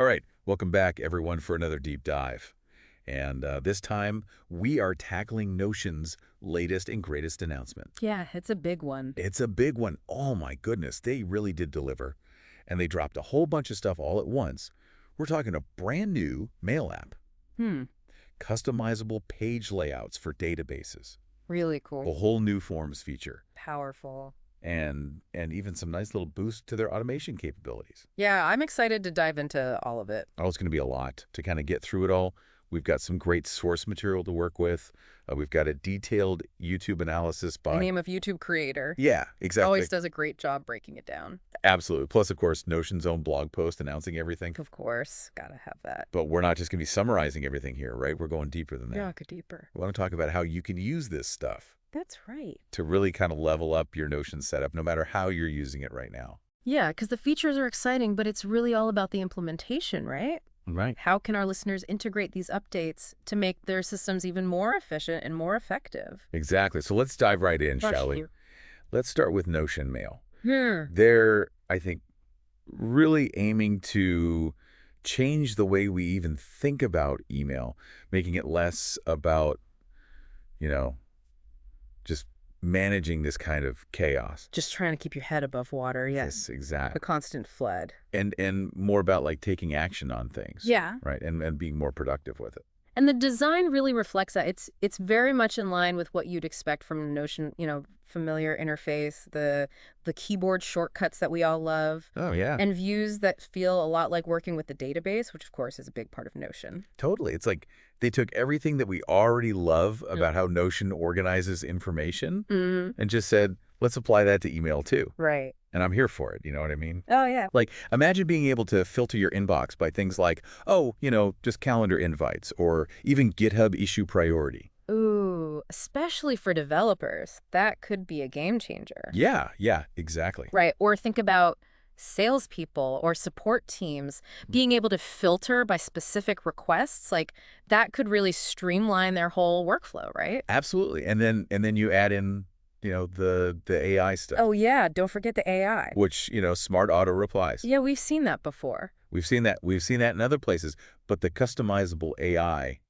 All right, welcome back, everyone, for another deep dive. And this time, we are tackling Notion's latest and greatest announcement. Yeah, it's a big one. It's a big one. Oh my goodness, they really did deliver. And they dropped a whole bunch of stuff all at once. We're talking a brand new mail app, Hmm, customizable page layouts for databases, really a cool. whole new forms feature, Powerful. and even some nice little boost to their automation capabilities. Yeah, I'm excited to dive into all of it. Oh, it's going to be a lot to kind of get through it all. We've got some great source material to work with. We've got a detailed YouTube analysis The by... name of YouTube creator Yeah, exactly. always does a great job breaking it down. Absolutely. Plus, of course, Notion's own blog post announcing everything. Of course, gotta have that. But we're not just going to be summarizing everything here, right? We're going deeper than that. Yeah, go deeper. We want to talk about how you can use this stuff That's right. to really kind of level up your Notion setup, no matter how you're using it right now. Yeah, because the features are exciting, but it's really all about the implementation, right? Right. How can our listeners integrate these updates to make their systems even more efficient and more effective? Exactly. So let's dive right in, Rush shall we? here. Let's start with Notion Mail. Hmm. They're, I think, really aiming to change the way we even think about email, making it less about, you know, just managing this kind of chaos. Just trying to keep your head above water, yes. Yes, exactly. The constant flood. And more about like taking action on things. Yeah. Right. And being more productive with it. And the design really reflects that. It's very much in line with what you'd expect from Notion, familiar interface, the keyboard shortcuts that we all love, Oh, yeah. and views that feel a lot like working with the database, which of course is a big part of Notion. Totally. It's like they took everything that we already love about how Notion organizes information and just said, let's apply that to email too. Right. And I'm here for it. You know what I mean? Oh, yeah. Like, imagine being able to filter your inbox by things like, oh, just calendar invites or even GitHub issue priority. Ooh, especially for developers, that could be a game changer. Yeah, exactly. Right. Or think about salespeople or support teams being able to filter by specific requests. Like that could really streamline their whole workflow, right? Absolutely. And then you add in, the AI stuff, Oh, yeah. Don't forget the AI. which, smart auto replies. Yeah, we've seen that before. We've seen that. We've seen that in other places. But the customizable AI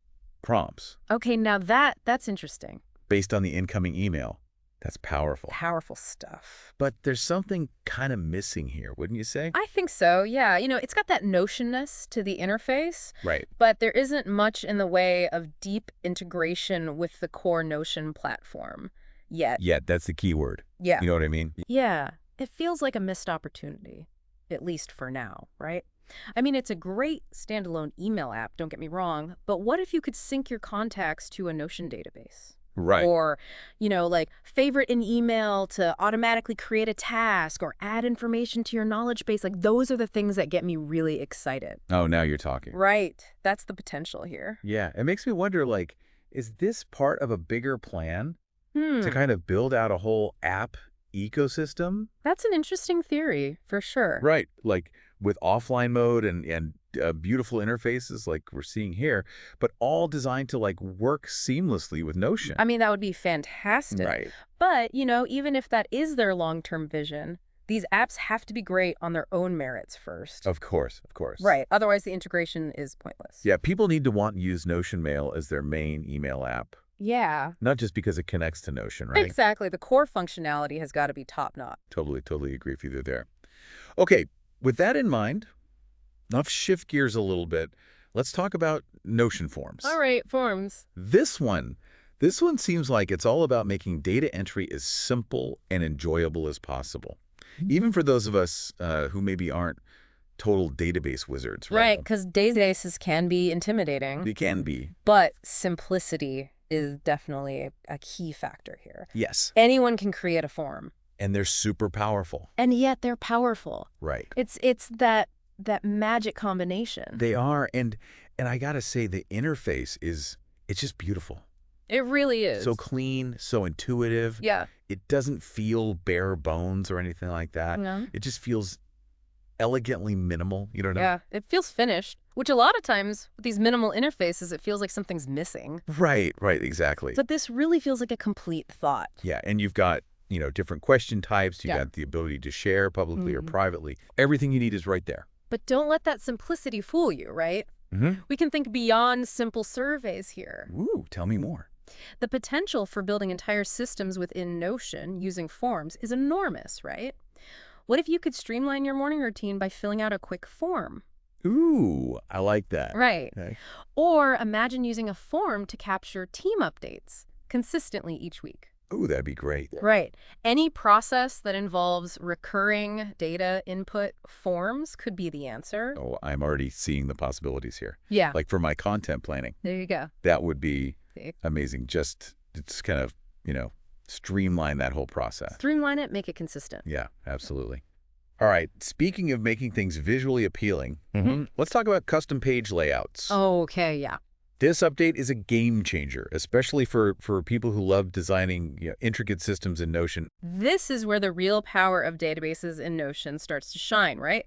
prompts Okay, now that's interesting. based on the incoming email, that's powerful. Powerful stuff. But there's something kind of missing here, wouldn't you say? I think so, yeah. It's got that notionness to the interface, Right. but there isn't much in the way of deep integration with the core Notion platform yet. Yeah, that's the key word. Yeah. You know what I mean? Yeah, it feels like a missed opportunity, at least for now, right? I mean, it's a great standalone email app, don't get me wrong, but what if you could sync your contacts to a Notion database? Right. Or, like favorite an email to automatically create a task or add information to your knowledge base. Like those are the things that get me really excited. Oh, now you're talking. Right. That's the potential here. Yeah, it makes me wonder, like, is this part of a bigger plan to Hmm. kind of build out a whole app ecosystem? That's an interesting theory, for sure. Right. Like with offline mode and beautiful interfaces like we're seeing here, but all designed to like work seamlessly with Notion. I mean, that would be fantastic. Right. But, even if that is their long-term vision, these apps have to be great on their own merits first. Of course. Right. Otherwise, the integration is pointless. Yeah, people need to want to use Notion Mail as their main email app, Yeah. not just because it connects to Notion, right? Exactly. The core functionality has got to be top-notch. Totally agree with you there. Okay, with that in mind, let's shift gears a little bit. Let's talk about Notion Forms. All right, forms. This one seems like it's all about making data entry as simple and enjoyable as possible, even for those of us who maybe aren't total database wizards. Right, because databases can be intimidating, They can be. but simplicity is definitely a key factor here. Yes. Anyone can create a form, And they're super powerful. and yet they're powerful. Right. It's that magic combination. They are. And I got to say, the interface it's just beautiful. It really is. So clean, so intuitive. Yeah. It doesn't feel bare bones or anything like that. No. It just feels elegantly minimal. You know what I mean? Yeah, it feels finished, which a lot of times with these minimal interfaces, it feels like something's missing. Right, exactly. But this really feels like a complete thought. Yeah, and you've got, different question types. You've Yeah. got the ability to share publicly or privately. Everything you need is right there. But don't let that simplicity fool you, right? We can think beyond simple surveys here. Ooh, tell me more. The potential for building entire systems within Notion using forms is enormous, right? What if you could streamline your morning routine by filling out a quick form? Ooh, I like that. Right. Okay. Or imagine using a form to capture team updates consistently each week. Ooh, that'd be great. Right. Any process that involves recurring data input forms could be the answer. Oh, I'm already seeing the possibilities here. Yeah. Like for my content planning, There you go. that would be See? amazing. Just kind of, streamline that whole process. Streamline it, make it consistent. Yeah, absolutely. All right. Speaking of making things visually appealing, Mm-hmm. let's talk about custom page layouts. Okay, yeah. This update is a game changer, especially for people who love designing intricate systems in Notion. This is where the real power of databases in Notion starts to shine, right?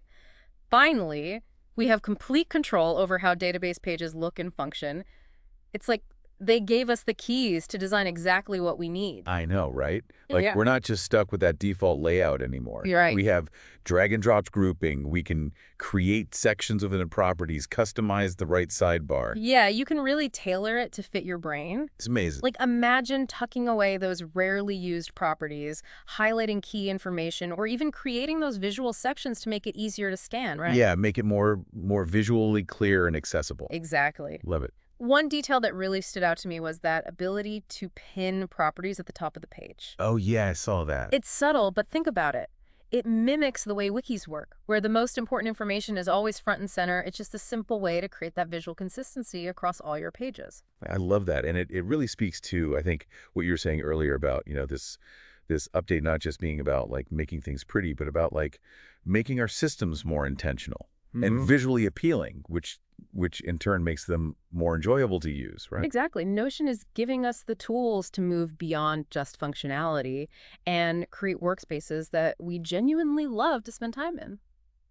Finally, we have complete control over how database pages look and function. It's like they gave us the keys to design exactly what we need. I know, right? Like, Yeah. we're not just stuck with that default layout anymore. You're right. We have drag and drop grouping. We can create sections within the properties, customize the right sidebar. Yeah, you can really tailor it to fit your brain. It's amazing. Like, imagine tucking away those rarely used properties, highlighting key information, or even creating those visual sections to make it easier to scan, right? Yeah, make it more visually clear and accessible. Exactly. Love it. One detail that really stood out to me was that ability to pin properties at the top of the page. Oh, yeah, I saw that. It's subtle, but think about it. It mimics the way wikis work, where the most important information is always front and center. It's just a simple way to create that visual consistency across all your pages. I love that. And it really speaks to, I think, what you were saying earlier about, this update not just being about, like, making things pretty, but about, like, making our systems more intentional and visually appealing, which in turn makes them more enjoyable to use, right? Exactly. Notion is giving us the tools to move beyond just functionality and create workspaces that we genuinely love to spend time in.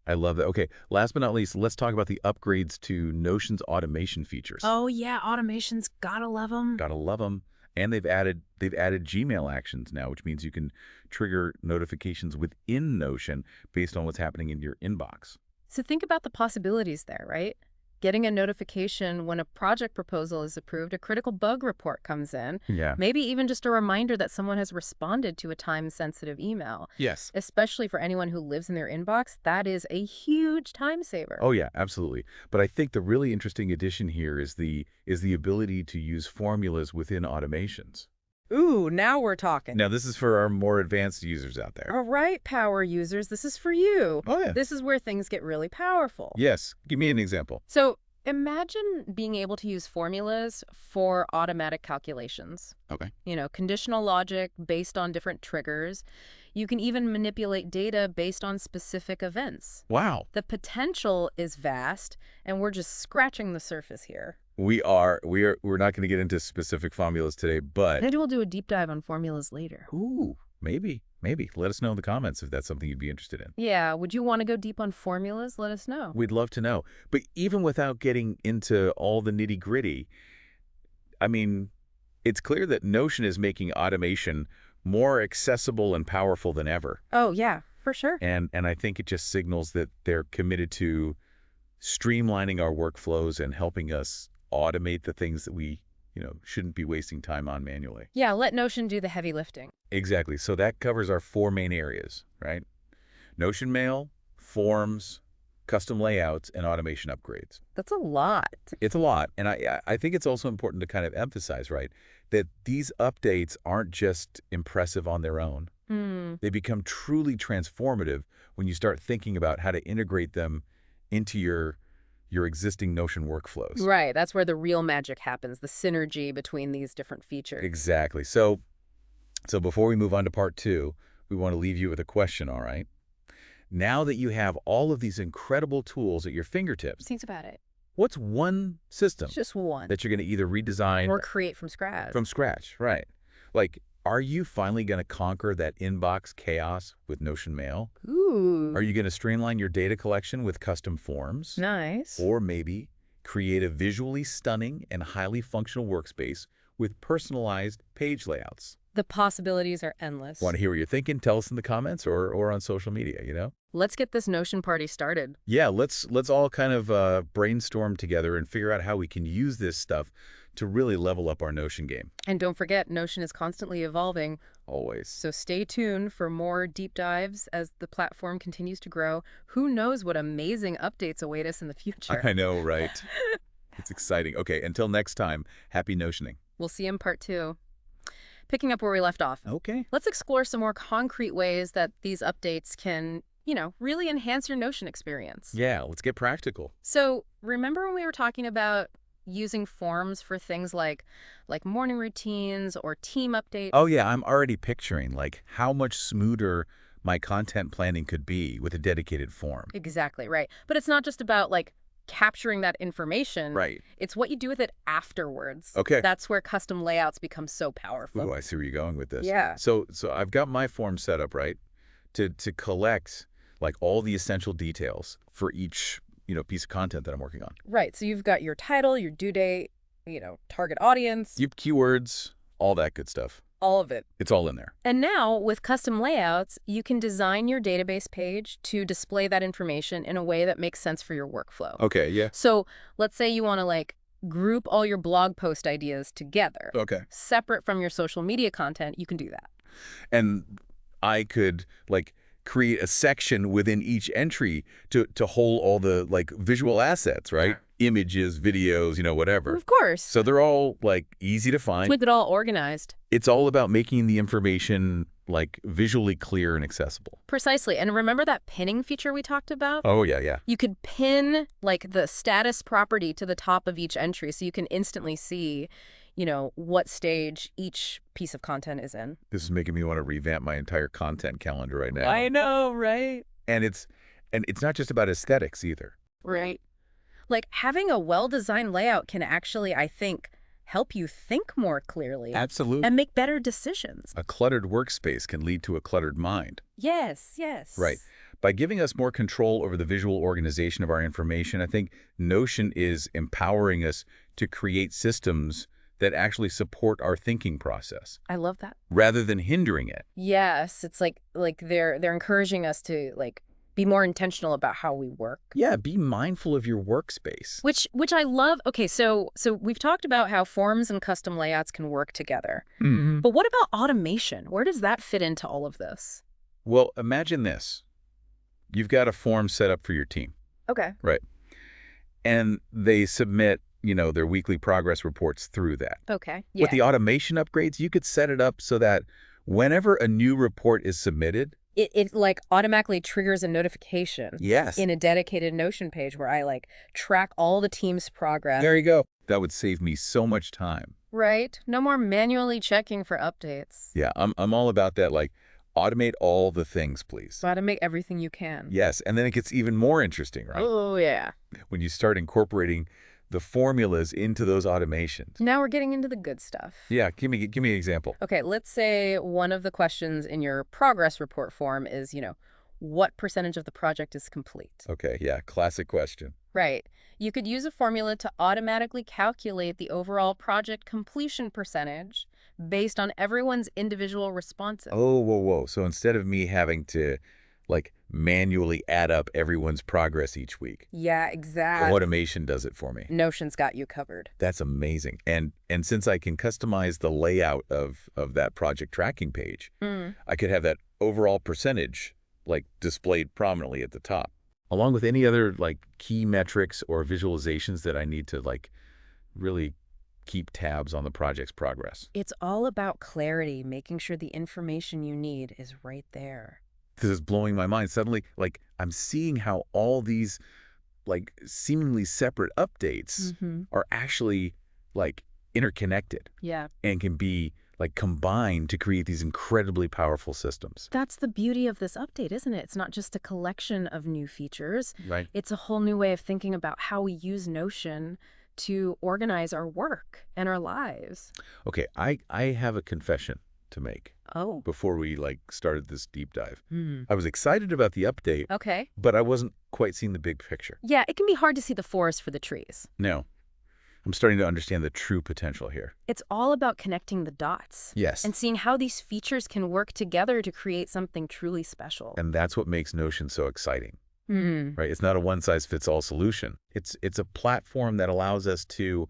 I love that. Okay, last but not least, let's talk about the upgrades to Notion's automation features. Oh yeah, automations, gotta love them. Gotta love them. And they've added Gmail actions now, which means you can trigger notifications within Notion based on what's happening in your inbox. So think about the possibilities there, right? Getting a notification when a project proposal is approved, a critical bug report comes in, Yeah. maybe even just a reminder that someone has responded to a time-sensitive email. Yes. Especially for anyone who lives in their inbox, that is a huge time saver. Oh yeah, absolutely. But I think the really interesting addition here is the ability to use formulas within automations. Ooh, now we're talking. Now, this is for our more advanced users out there. All right, power users, this is for you. Oh yeah. This is where things get really powerful. Yes. Give me an example. So imagine being able to use formulas for automatic calculations. Okay. Conditional logic based on different triggers. You can even manipulate data based on specific events. Wow. The potential is vast, and we're just scratching the surface here. We're not going to get into specific formulas today, but Maybe we'll do a deep dive on formulas later. ooh, maybe. Let us know in the comments if that's something you'd be interested in. Yeah, would you want to go deep on formulas? Let us know. We'd love to know. But even without getting into all the nitty-gritty, I mean, it's clear that Notion is making automation more accessible and powerful than ever. Oh, yeah, for sure. And I think it just signals that they're committed to streamlining our workflows and helping us automate the things that we, shouldn't be wasting time on manually. Yeah, let Notion do the heavy lifting. Exactly. So that covers our 4 main areas, right? Notion Mail, forms, custom layouts, and automation upgrades. That's a lot. It's a lot. And I think it's also important to kind of emphasize, right, that these updates aren't just impressive on their own. They become truly transformative when you start thinking about how to integrate them into your existing Notion workflows. Right, that's where the real magic happens, the synergy between these different features. Exactly. So before we move on to part 2, we want to leave you with a question, all right? Now that you have all of these incredible tools at your fingertips, Think about it. what's one system It's just one. that you're going to either redesign Or create from scratch. from scratch, right? Like, are you finally going to conquer that inbox chaos with Notion Mail? Ooh. Are you going to streamline your data collection with custom forms? Nice. Or maybe create a visually stunning and highly functional workspace with personalized page layouts? The possibilities are endless. Want to hear what you're thinking? Tell us in the comments or on social media, Let's get this Notion party started. Yeah, let's all kind of brainstorm together and figure out how we can use this stuff to really level up our Notion game. And don't forget, Notion is constantly evolving, Always. so stay tuned for more deep dives as the platform continues to grow. Who knows what amazing updates await us in the future? I know, right? It's exciting. Okay, until next time, happy Notioning. We'll see you in part 2. Picking up where we left off. Okay. Let's explore some more concrete ways that these updates can, really enhance your Notion experience. Yeah, let's get practical. So remember when we were talking about using forms for things like morning routines or team updates? Oh yeah, I'm already picturing like how much smoother my content planning could be with a dedicated form. Exactly, right. But it's not just about capturing that information. Right. It's what you do with it afterwards. Okay. That's where custom layouts become so powerful. Ooh, I see where you're going with this. Yeah. So I've got my form set up, right, to collect like all the essential details for each, piece of content that I'm working on. Right. So you've got your title, your due date, target audience, Deep keywords, all that good stuff. all of it. It's all in there. And now, with custom layouts, you can design your database page to display that information in a way that makes sense for your workflow. Okay, yeah. So let's say you want to group all your blog post ideas together, Okay. separate from your social media content. You can do that. And I could create a section within each entry to hold all the visual assets, right? Images, videos, whatever. Of course. So they're all easy to find. With it all organized. It's all about making the information visually clear and accessible. Precisely. And remember that pinning feature we talked about? Oh yeah, yeah. You could pin the status property to the top of each entry so you can instantly see, what stage each piece of content is in. This is making me want to revamp my entire content calendar right now. I know, right? And it's not just about aesthetics either. Right. Having a well-designed layout can actually, I think, help you think more clearly. Absolutely. And make better decisions. A cluttered workspace can lead to a cluttered mind. Yes, yes. Right. By giving us more control over the visual organization of our information, I think Notion is empowering us to create systems that actually support our thinking process I love that. rather than hindering it. Yes, it's like they're encouraging us to be more intentional about how we work. Yeah, be mindful of your workspace. Which I love. Okay, so we've talked about how forms and custom layouts can work together. Mm-hmm. But what about automation? Where does that fit into all of this? Well, imagine this. You've got a form set up for your team, Okay. right? And they submit, their weekly progress reports through that. Okay. Yeah. With the automation upgrades, you could set it up so that whenever a new report is submitted, it automatically triggers a notification. yes, In a dedicated Notion page where I track all the team's progress. there you go. That would save me so much time. Right? No more manually checking for updates. Yeah, I'm all about that. Automate all the things, please. Automate everything you can. Yes, and then it gets even more interesting, right? Oh, yeah. When you start incorporating the formulas into those automations. Now we're getting into the good stuff. Yeah, give me an example. Okay, let's say one of the questions in your progress report form is, what percentage of the project is complete? Okay, yeah, classic question. Right. You could use a formula to automatically calculate the overall project completion percentage based on everyone's individual responses. Oh, whoa. So instead of me having to manually add up everyone's progress each week, Yeah, exactly. automation does it for me. Notion's got you covered. That's amazing. And since I can customize the layout of that project tracking page, I could have that overall percentage displayed prominently at the top, along with any other key metrics or visualizations that I need to really keep tabs on the project's progress. It's all about clarity, making sure the information you need is right there. This is blowing my mind. Suddenly, I'm seeing how all these seemingly separate updates are actually interconnected Yeah. and can be combined to create these incredibly powerful systems. That's the beauty of this update, isn't it? It's not just a collection of new features. Right. It's a whole new way of thinking about how we use Notion to organize our work and our lives. Okay, I have a confession to make Oh. before we started this deep dive. I was excited about the update, Okay. but I wasn't quite seeing the big picture. Yeah, it can be hard to see the forest for the trees. No. I'm starting to understand the true potential here. It's all about connecting the dots Yes. and seeing how these features can work together to create something truly special. And that's what makes Notion so exciting, Hmm. right? It's not a one-size-fits-all solution. It's a platform that allows us to,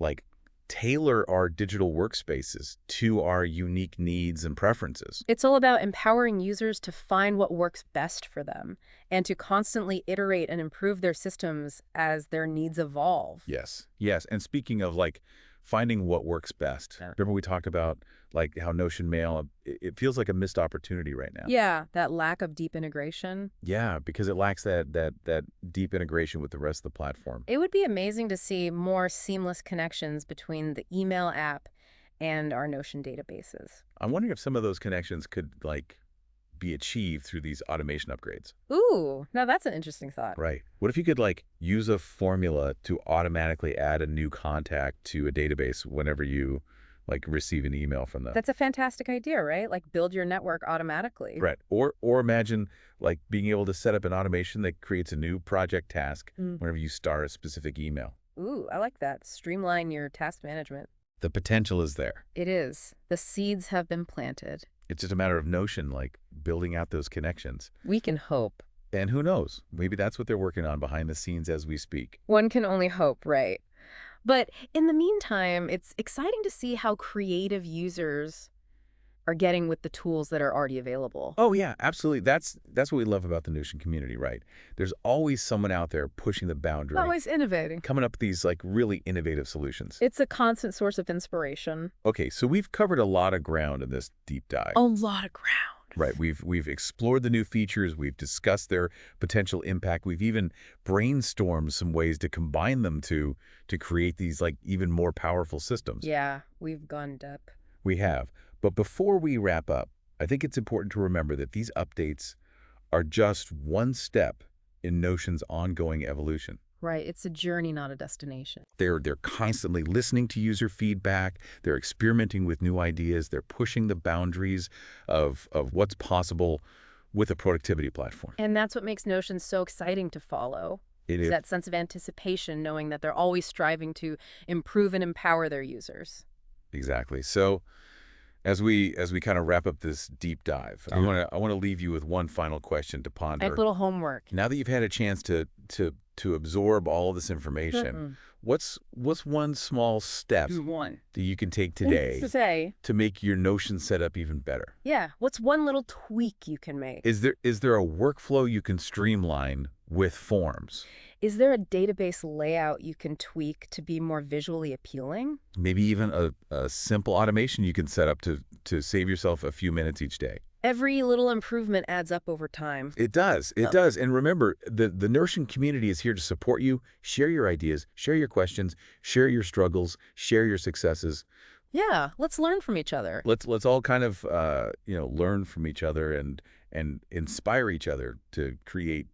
like, tailor our digital workspaces to our unique needs and preferences. It's all about empowering users to find what works best for them and to constantly iterate and improve their systems as their needs evolve. Yes. Yes. And speaking of, like, finding what works best, remember we talked about, like, how Notion Mail, it feels like a missed opportunity right now. Yeah, that lack of deep integration. Yeah, because it lacks that deep integration with the rest of the platform. It would be amazing to see more seamless connections between the email app and our Notion databases. I'm wondering if some of those connections could, like, be achieved through these automation upgrades. Ooh, now that's an interesting thought. Right. What if you could, like, use a formula to automatically add a new contact to a database whenever you, like, receive an email from them? That's a fantastic idea, right? Like build your network automatically. Right. Or imagine, like, being able to set up an automation that creates a new project task Mm. whenever you start a specific email. Ooh, I like that. Streamline your task management. The potential is there. It is. The seeds have been planted. It's just a matter of Notion, like, building out those connections. We can hope. And who knows? Maybe that's what they're working on behind the scenes as we speak. One can only hope, right? But in the meantime, it's exciting to see how creative users are getting with the tools that are already available. Oh, yeah, absolutely. That's what we love about the Notion community, right? There's always someone out there pushing the boundary, Always innovating. coming up with these, like, really innovative solutions. It's a constant source of inspiration. Okay, so we've covered a lot of ground in this deep dive. A lot of ground. Right, we've explored the new features, we've discussed their potential impact, we've even brainstormed some ways to combine them to create these, like, even more powerful systems. Yeah, we've gone depth. We have. But before we wrap up, I think it's important to remember that these updates are just one step in Notion's ongoing evolution. Right, it's a journey, not a destination. They're constantly listening to user feedback, they're experimenting with new ideas, they're pushing the boundaries of what's possible with a productivity platform. And that's what makes Notion so exciting to follow. It Is is. that sense of anticipation, knowing that they're always striving to improve and empower their users. Exactly. So as we kind of wrap up this deep dive, I want to leave you with one final question to ponder. Like little homework. Now that you've had a chance to absorb all this information, what's one small step One. that you can take today To say, to make your Notion setup even better? yeah, what's one little tweak you can make? Is there a workflow you can streamline with forms? Is there a database layout you can tweak to be more visually appealing? Maybe even a simple automation you can set up to save yourself a few minutes each day. Every little improvement adds up over time. It does. It does. And remember, the Notion community is here to support you. Share your ideas, share your questions, share your struggles, share your successes. Yeah, let's learn from each other. Let's all kind of learn from each other and inspire each other to create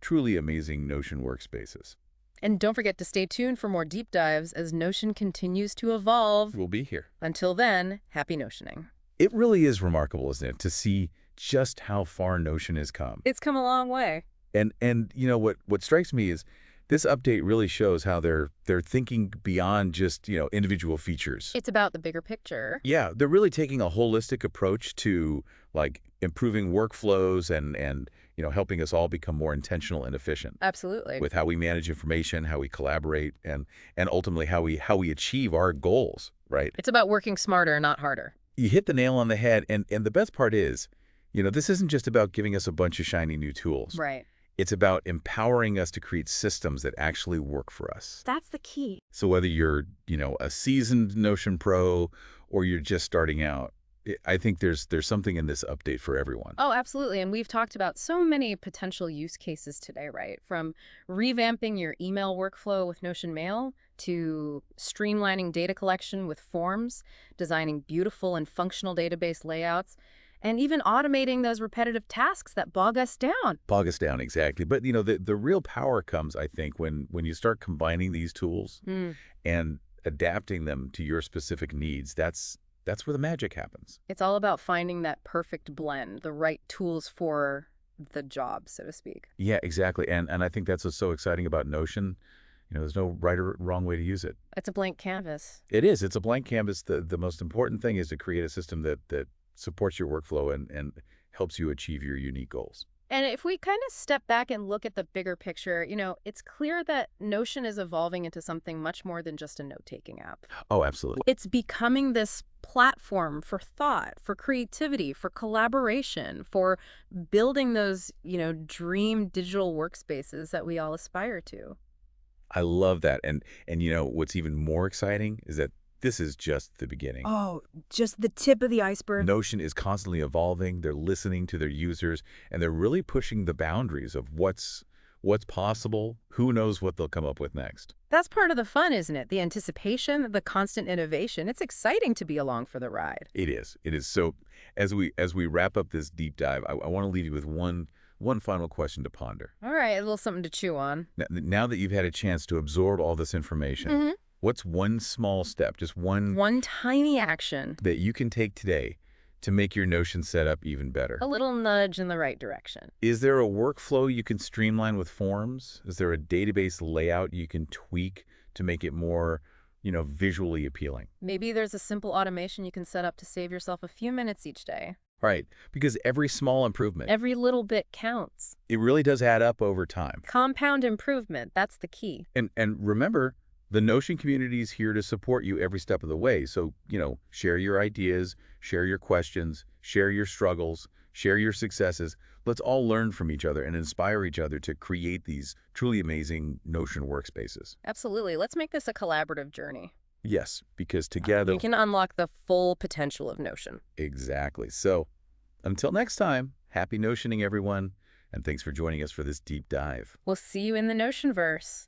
truly amazing Notion workspaces. And don't forget to stay tuned for more deep dives as Notion continues to evolve. We'll be here. Until then, happy Notioning. It really is remarkable, isn't it, to see just how far Notion has come. It's come a long way. And you know what strikes me is this update really shows how they're thinking beyond just, individual features. It's about the bigger picture. Yeah, they're really taking a holistic approach to, like, improving workflows and helping us all become more intentional and efficient Absolutely. with how we manage information, how we collaborate, and ultimately how we achieve our goals, right? It's about working smarter, not harder. You hit the nail on the head, and the best part is, this isn't just about giving us a bunch of shiny new tools. Right. It's about empowering us to create systems that actually work for us. That's the key. So whether you're, a seasoned Notion pro or you're just starting out, I think there's something in this update for everyone. Oh, absolutely. And we've talked about so many potential use cases today, right? From revamping your email workflow with Notion Mail to streamlining data collection with forms, designing beautiful and functional database layouts, and even automating those repetitive tasks that bog us down. Bog us down, exactly. But, the real power comes, I think, when you start combining these tools and adapting them to your specific needs. That's where the magic happens. It's all about finding that perfect blend, the right tools for the job, so to speak. Yeah, exactly. And I think that's what's so exciting about Notion. There's no right or wrong way to use it. It's a blank canvas. It is. It's a blank canvas. The most important thing is to create a system that supports your workflow and helps you achieve your unique goals. And if we kind of step back and look at the bigger picture, it's clear that Notion is evolving into something much more than just a note-taking app. Oh, absolutely. It's becoming this platform for thought, for creativity, for collaboration, for building those, dream digital workspaces that we all aspire to. I love that. And what's even more exciting is that this is just the beginning. Oh, just the tip of the iceberg. Notion is constantly evolving. They're listening to their users, and they're really pushing the boundaries of what's possible. Who knows what they'll come up with next? That's part of the fun, isn't it? The anticipation, the constant innovation. It's exciting to be along for the ride. It is. It is. So as we wrap up this deep dive, I want to leave you with one final question to ponder. All right, a little something to chew on. Now that you've had a chance to absorb all this information, what's one small step, just one tiny action, that you can take today to make your Notion setup even better? a little nudge in the right direction. Is there a workflow you can streamline with forms? Is there a database layout you can tweak to make it more, visually appealing? Maybe there's a simple automation you can set up to save yourself a few minutes each day. Right, because every small improvement, Every little bit counts. it really does add up over time. Compound improvement, that's the key. And remember, the Notion community is here to support you every step of the way. So, share your ideas, share your questions, share your struggles, share your successes. Let's all learn from each other and inspire each other to create these truly amazing Notion workspaces. Absolutely. Let's make this a collaborative journey. Yes, because together... We can unlock the full potential of Notion. Exactly. So, until next time, happy Notioning, everyone, and thanks for joining us for this deep dive. We'll see you in the Notionverse.